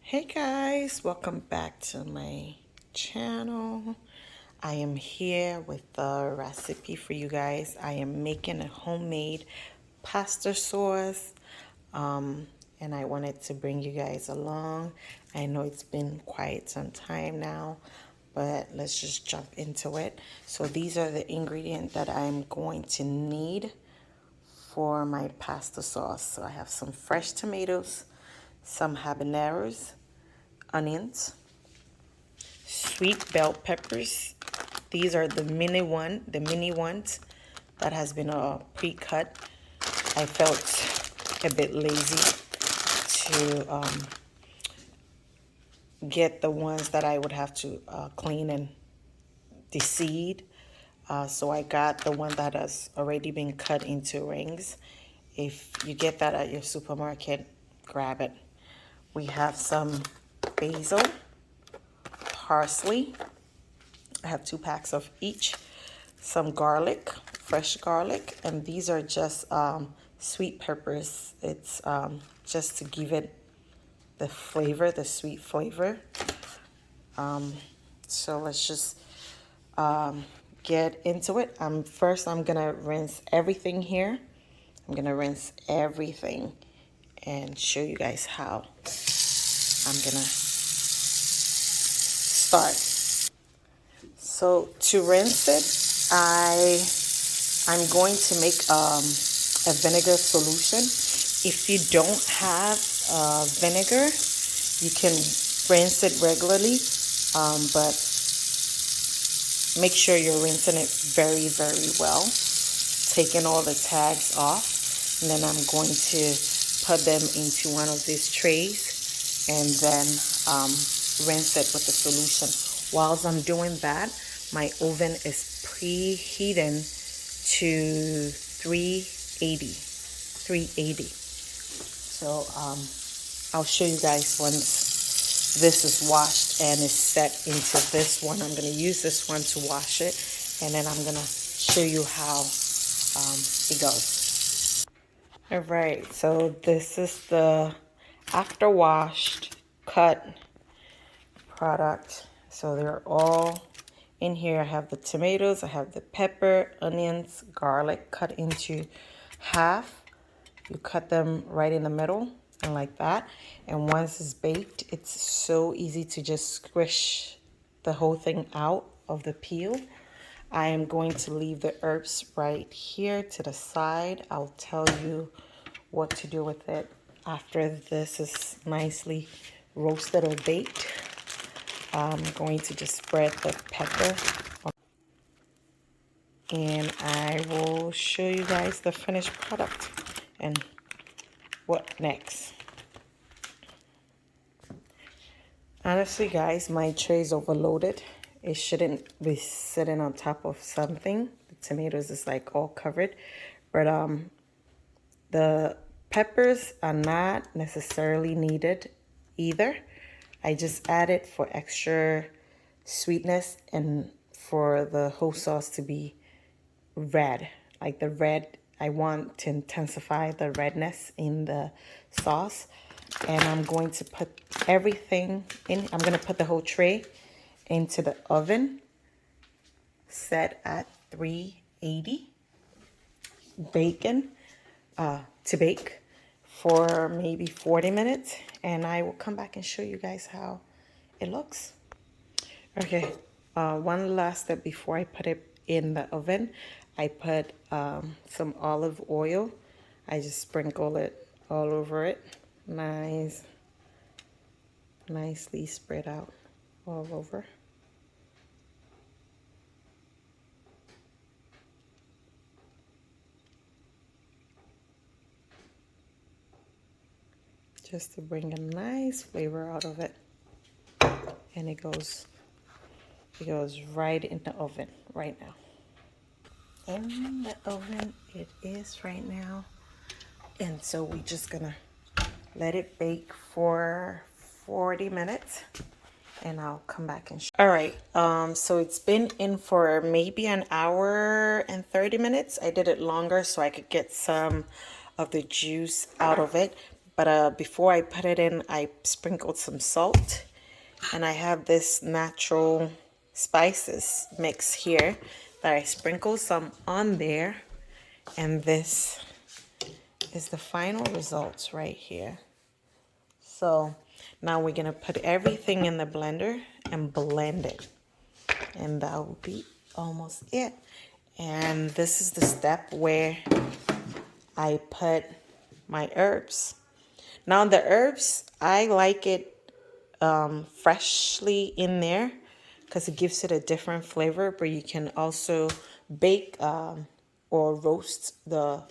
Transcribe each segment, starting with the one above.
Hey guys, welcome back to my channel. I am here with the recipe for you guys. I am making a homemade pasta sauce, and I wanted to bring you guys along. I know it's been quite some time now, but let's just jump into it. So these are the ingredients that I'm going to need for my pasta sauce. So I have some fresh tomatoes, some habaneros, onions, sweet bell peppers. These are the mini ones that has been pre-cut. I felt a bit lazy to get the ones that I would have to clean and deseed. So I got the one that has already been cut into rings. If you get that at your supermarket, grab it. We have some basil, parsley. I have 2 packs of each. Some garlic, fresh garlic, and these are just sweet peppers. It's just to give it the flavor, the sweet flavor. So let's just get into it. First, I'm gonna rinse everything here. I'm gonna rinse everything and show you guys how I'm gonna start. So to rinse it, I'm going to make a vinegar solution. If you don't have vinegar, you can rinse it regularly, but make sure you're rinsing it very, very well, taking all the tags off. And then I'm going to put them into one of these trays and then rinse it with the solution. Whilst I'm doing that, my oven is preheating to 380. So I'll show you guys once this is washed and is set into this one. I'm going to use this one to wash it, and then I'm going to show you how it goes. All right, so this is the after washed cut product. So they're all in here. I have the tomatoes, I have the pepper, onions, garlic cut into half. You cut them right in the middle and like that. And once it's baked, it's so easy to just squish the whole thing out of the peel. I am going to leave the herbs right here to the side. I'll tell you what to do with it after this is nicely roasted or baked. I'm going to just spread the pepper and I will show you guys the finished product and what next. Honestly, guys, my tray is overloaded. It shouldn't be sitting on top of something. The tomatoes is like all covered, but the peppers are not necessarily needed either. I just add it for extra sweetness and for the whole sauce to be red. Like the red, I want to intensify the redness in the sauce. And I'm going to put everything in. I'm going to put the whole tray into the oven set at 380 to bake for maybe 40 minutes, and I will come back and show you guys how it looks. Okay, one last step before I put it in the oven. I put some olive oil. I just sprinkle it all over it. Nicely spread out all over. Just to bring a nice flavor out of it. And it goes right in the oven right now. In the oven it is right now. And so we're just gonna let it bake for 40 minutes and I'll come back and show. All right, so it's been in for maybe an hour and 30 minutes. I did it longer so I could get some of the juice out of it. But before I put it in, I sprinkled some salt. And I have this natural spices mix here that I sprinkle some on there. And this is the final results right here. So now we're going to put everything in the blender and blend it. And that will be almost it. And this is the step where I put my herbs. Now the herbs, I like it freshly in there because it gives it a different flavor, but you can also bake or roast the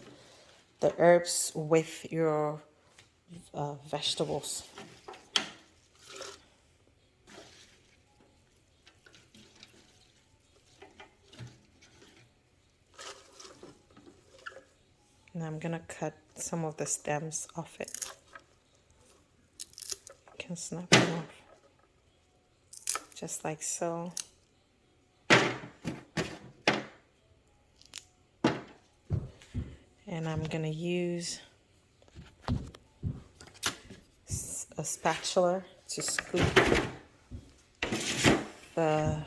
herbs with your vegetables. And I'm gonna cut some of the stems off it. You can snap them off just like so. And I'm gonna use a spatula to scoop the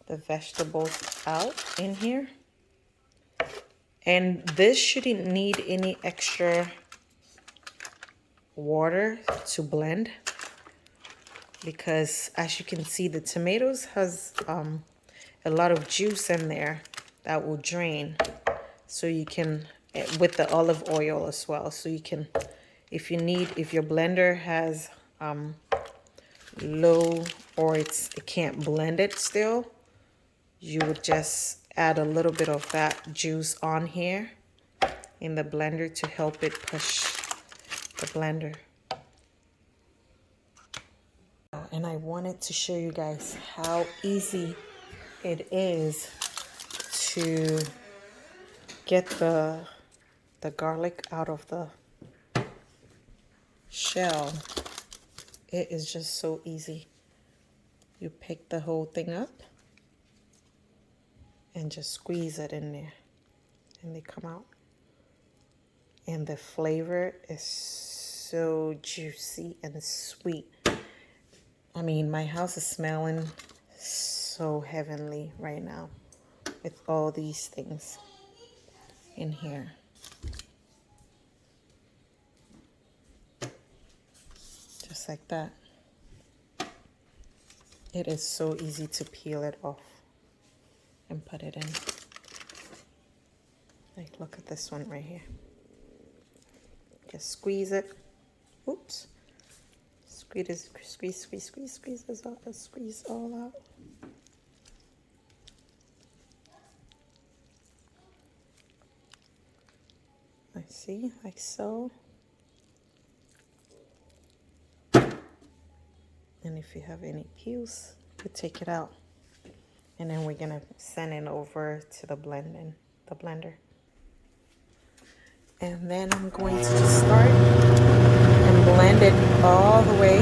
vegetables out in here. And this shouldn't need any extra water to blend, because as you can see, the tomatoes has a lot of juice in there that will drain. So you can, with the olive oil as well, so you can, if your blender has low, or it can't blend it still, you would just add a little bit of that juice on here in the blender to help it push the blender. And I wanted to show you guys how easy it is to get the garlic out of the shell. It is just so easy. You pick the whole thing up and just squeeze it in there, and they come out. And the flavor is so juicy and sweet. I mean, my house is smelling so heavenly right now with all these things in here. Just like that. It is so easy to peel it off and put it in. Like, look at this one right here. Just squeeze it. Oops. Squeeze all out. I see, like so. And if you have any peels, you take it out. And then we're gonna send it over to the blender. And then I'm going to just start and blend it all the way.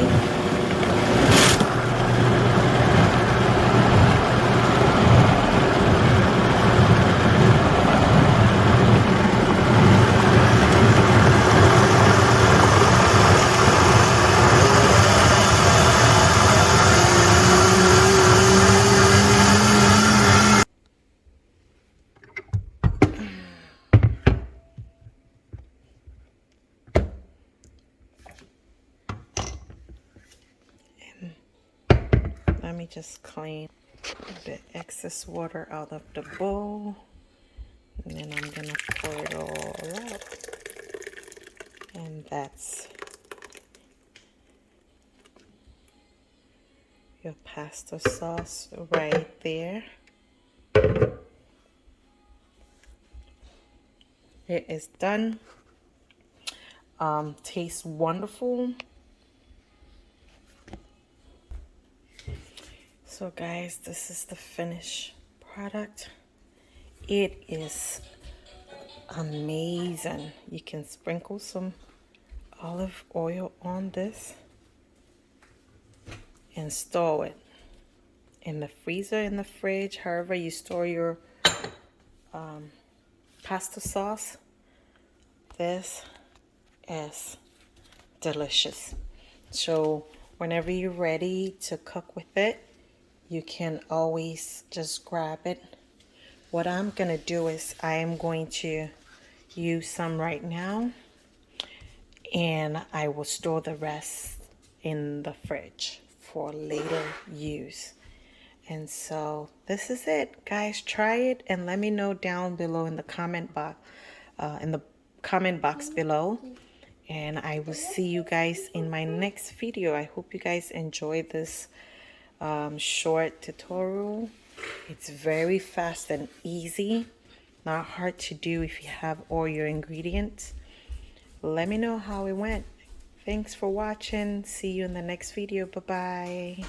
Let me just clean the excess water out of the bowl. And then I'm gonna pour it all out. And that's your pasta sauce right there. It is done. Tastes wonderful. So guys, this is the finished product. It is amazing. You can sprinkle some olive oil on this and store it in the freezer, in the fridge, however you store your pasta sauce. This as delicious. So whenever you're ready to cook with it, you can always just grab it. What I'm gonna do is I am going to use some right now, and I will store the rest in the fridge for later use. And so this is it, guys. Try it and let me know down below in the comment box below. And I will see you guys in my next video. I hope you guys enjoyed this short tutorial. It's very fast and easy, not hard to do if you have all your ingredients. Let me know how it went. Thanks for watching. See you in the next video. Bye bye.